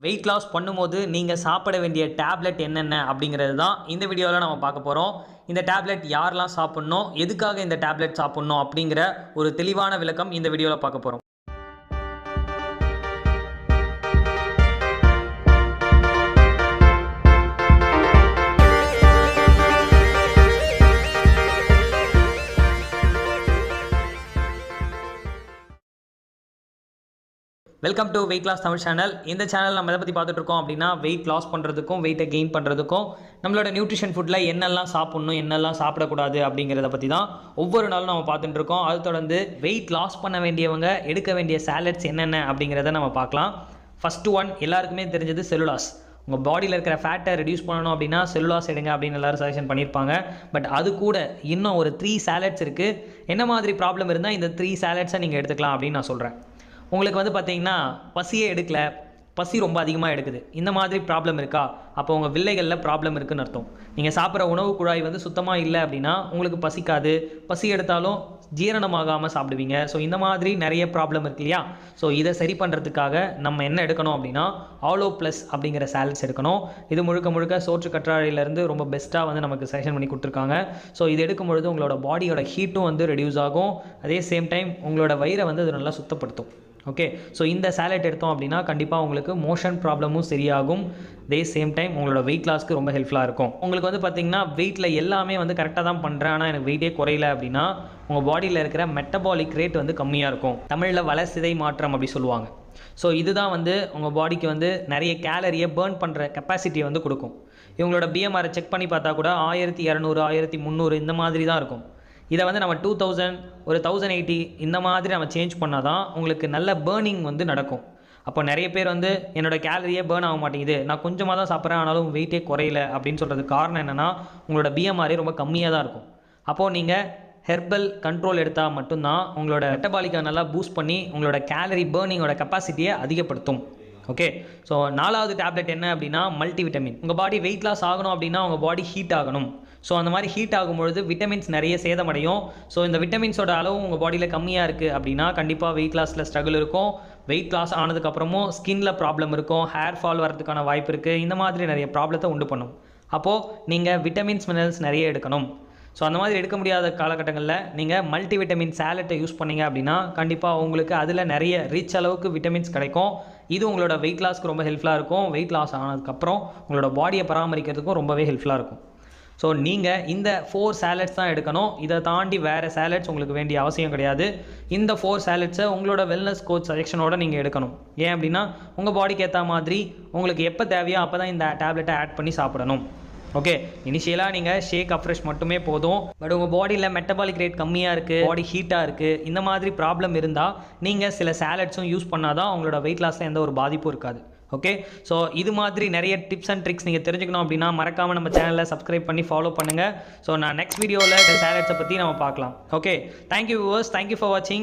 Weight loss பண்ணும்போது நீங்கள் சாப்பிட வேண்டிய டேப்லெட் என்னென்ன அப்படிங்கிறது தான் இந்த வீடியோவில் நம்ம பார்க்க போகிறோம். இந்த டேப்லெட் யாரெல்லாம் சாப்பிட்ணும், எதுக்காக இந்த டேப்லெட் சாப்பிட்ணும் அப்படிங்கிற ஒரு தெளிவான விளக்கம் இந்த வீடியோவில் பார்க்க போகிறோம். Welcome to weight loss Tamil channel. இந்த சேனல் நம்ம எதை பற்றி பார்த்துட்டு இருக்கோம் அப்படின்னா, வெயிட் லாஸ் பண்ணுறதுக்கும் வெயிட்டை கெயின் பண்ணுறதுக்கும் நம்மளோட நியூட்ரிஷன் ஃபுட்டில் என்னெல்லாம் சாப்பிட்ணும், என்னெல்லாம் சாப்பிடக்கூடாது அப்படிங்கிறத பற்றி தான் ஒவ்வொரு நாளும் நம்ம பார்த்துட்டு இருக்கோம். அது தொடர்ந்து வெயிட் லாஸ் பண்ண வேண்டியவங்க எடுக்க வேண்டிய சாலட்ஸ் என்னென்ன அப்படிங்கிறத நம்ம பார்க்கலாம். ஃபஸ்ட்டு ஒன், எல்லாருக்குமே தெரிஞ்சது செல்லுலாஸ். உங்கள் பாடியில் இருக்கிற ஃபேட்டை ரெடியூஸ் பண்ணணும் அப்படின்னா செல்லுலாஸ் எடுங்க அப்படின்னு எல்லோரும் சஜஷன் பண்ணியிருப்பாங்க. பட் அது கூட இன்னும் ஒரு 3 சாலட்ஸ் இருக்குது. என்ன மாதிரி ப்ராப்ளம் இருந்தால் இந்த 3 சாலட்ஸை நீங்கள் எடுத்துக்கலாம் அப்படின்னு நான் சொல்கிறேன். உங்களுக்கு வந்து பார்த்தீங்கன்னா பசியே எடுக்கல, பசி ரொம்ப அதிகமாக எடுக்குது, இந்த மாதிரி ப்ராப்ளம் இருக்கா? அப்போ உங்கள் வில்லைகளில் ப்ராப்ளம் இருக்குதுன்னு அர்த்தம். நீங்கள் சாப்பிட்ற உணவு குழாய் வந்து சுத்தமாக இல்லை அப்படின்னா உங்களுக்கு பசிக்காது, பசி எடுத்தாலும் ஜீரணமாகாமல் சாப்பிடுவீங்க. ஸோ இந்த மாதிரி நிறைய ப்ராப்ளம் இருக்கு இல்லையா? ஸோ இதை சரி பண்ணுறதுக்காக நம்ம என்ன எடுக்கணும் அப்படின்னா ஆலோ ப்ளஸ் அப்படிங்கிற சாலட்ஸ் எடுக்கணும். இது முழுக்க முழுக்க சோற்று கற்றாழையிலேருந்து ரொம்ப பெஸ்ட்டாக வந்து நமக்கு சஜஷன் பண்ணி கொடுத்துருக்காங்க. ஸோ இது எடுக்கும் பொழுது உங்களோட பாடியோட ஹீட்டும் வந்து ரெடியூஸ் ஆகும். அதே சேம் டைம் உங்களோட வயிறை வந்து அது நல்லா சுத்தப்படுத்தும். ஓகே, ஸோ இந்த சாலட் எடுத்தோம் அப்படின்னா கண்டிப்பாக உங்களுக்கு மோஷன் ப்ராப்ளமும் சரியாகும். அதே சேம் டைம் உங்களோட வெயிட் லாஸ்க்கு ரொம்ப ஹெல்ப்ஃபுல்லாக இருக்கும். உங்களுக்கு வந்து பார்த்திங்கன்னா வெயிட்டில் எல்லாமே வந்து கரெக்டாக தான் பண்ணுறேன், ஆனால் எனக்கு வெயிட்டே குறையல அப்படின்னா உங்கள் பாடியில் இருக்கிற மெட்டபாலிக் ரேட் வந்து கம்மியாக இருக்கும். தமிழில் வளர்சிதை மாற்றம் அப்படி சொல்லுவாங்க. ஸோ இதுதான் வந்து உங்கள் பாடிக்கு வந்து நிறைய கேலரியை பேர்ன் பண்ணுற கெப்பாசிட்டியை வந்து கொடுக்கும். இவங்களோட பிஎம்ஆரை செக் பண்ணி பார்த்தா கூட 1200 1300 இந்த மாதிரி தான் இருக்கும். இதை வந்து நம்ம 2000 ஒரு 1080 இந்த மாதிரி நம்ம சேஞ்ச் பண்ணால் தான் உங்களுக்கு நல்ல பேர்னிங் வந்து நடக்கும். அப்போ நிறைய பேர் வந்து என்னோடய கேலரியே பேர்ன் ஆக மாட்டேங்குது, நான் கொஞ்சமாக தான் சாப்பிட்றேன் ஆனாலும் வெயிட்டே குறையல அப்படின்னு சொல்கிறதுக்கு காரணம் என்னென்னா உங்களோட பிஎம்ஆரே ரொம்ப கம்மியாக தான் இருக்கும். அப்போது நீங்கள் ஹெர்பல் கண்ட்ரோல் எடுத்தால் மட்டும்தான் உங்களோட மெட்டபாலிக்கை நல்லா பூஸ்ட் பண்ணி உங்களோட கேலரி பேர்னிங்கோட கெப்பாசிட்டியை அதிகப்படுத்தும். ஓகே, ஸோ 4வது டேப்லெட் என்ன அப்படின்னா மல்டிவிட்டமின். உங்கள் பாடி வெயிட் லாஸ் ஆகணும் அப்படின்னா உங்கள் பாடி ஹீட் ஆகணும். ஸோ அந்த மாதிரி ஹீட் ஆகும்பொழுது விட்டமின்ஸ் நிறைய சேதமடையும். ஸோ இந்த விட்டமின்ஸோட அளவும் உங்கள் பாடியில் கம்மியாக இருக்குது அப்படின்னா கண்டிப்பாக வெயிட் லாஸில் ஸ்ட்ரகிள் இருக்கும். வெயிட் லாஸ் ஆனதுக்கப்புறமும் ஸ்கின்ல ப்ராப்ளம் இருக்கும், ஹேர் ஃபால் வரதுக்கான வாய்ப்பு இருக்குது, இந்த மாதிரி நிறைய ப்ராப்ளத்தை உண்டு பண்ணும். அப்போது நீங்கள் விட்டமின்ஸ் மினரல்ஸ் நிறைய எடுக்கணும். ஸோ அந்த மாதிரி எடுக்க முடியாத காலகட்டங்களில் நீங்கள் மல்டிவிட்டமின் சாலட்டை யூஸ் பண்ணிங்க அப்படின்னா கண்டிப்பாக உங்களுக்கு அதில் நிறைய ரிச் அளவுக்கு விட்டமின்ஸ் கிடைக்கும். இது உங்களோட வெயிட் லாஸ்க்கு ரொம்ப ஹெல்ப்ஃபுல்லாக இருக்கும். வெயிட் லாஸ் ஆனதுக்கப்புறம் உங்களோட பாடியை பராமரிக்கிறதுக்கும் ரொம்பவே ஹெல்ப்ஃபுல்லாக இருக்கும். ஸோ நீங்கள் இந்த 4 சாலட்ஸ் தான் எடுக்கணும். இதை தாண்டி வேறு சாலட்ஸ் உங்களுக்கு வேண்டிய அவசியம் கிடையாது. இந்த 4 சாலட்ஸை உங்களோட வெல்னஸ் கோச் சஜெக்ஷனோட நீங்கள் எடுக்கணும். ஏன் அப்படின்னா உங்கள் பாடிக்கு ஏற்ற மாதிரி உங்களுக்கு எப்போ தேவையோ அப்போ தான் இந்த டேப்லெட்டை ஆட் பண்ணி சாப்பிடணும். ஓகே, இனிஷியலாக நீங்கள் ஷேக் அப்ரெஷ் மட்டுமே போதும். பட் உங்கள் பாடியில் மெட்டபாலிக் ரேட் கம்மியாக இருக்குது, பாடி ஹீட்டாக இருக்குது, இந்த மாதிரி ப்ராப்ளம் இருந்தால் நீங்கள் சில சாலட்ஸும் யூஸ் பண்ணால் தான் உங்களோட வெயிட் லாஸில் எந்த ஒரு பாதிப்பும் இருக்காது. ஓகே, ஸோ இது மாதிரி நிறைய டிப்ஸ் அண்ட் ட்ரிக்ஸ் நீங்கள் தெரிஞ்சுக்கணும் அப்படின்னா மறக்காமல் நம்ம சேனலை சப்ஸ்கிரைப் பண்ணி ஃபாலோ பண்ணுங்கள். ஸோ நான் நெக்ஸ்ட் வீடியோவில் இந்த சாலட்ஸை பற்றி நம்ம பார்க்கலாம். Okay, thank you viewers, thank you for வாட்சிங்.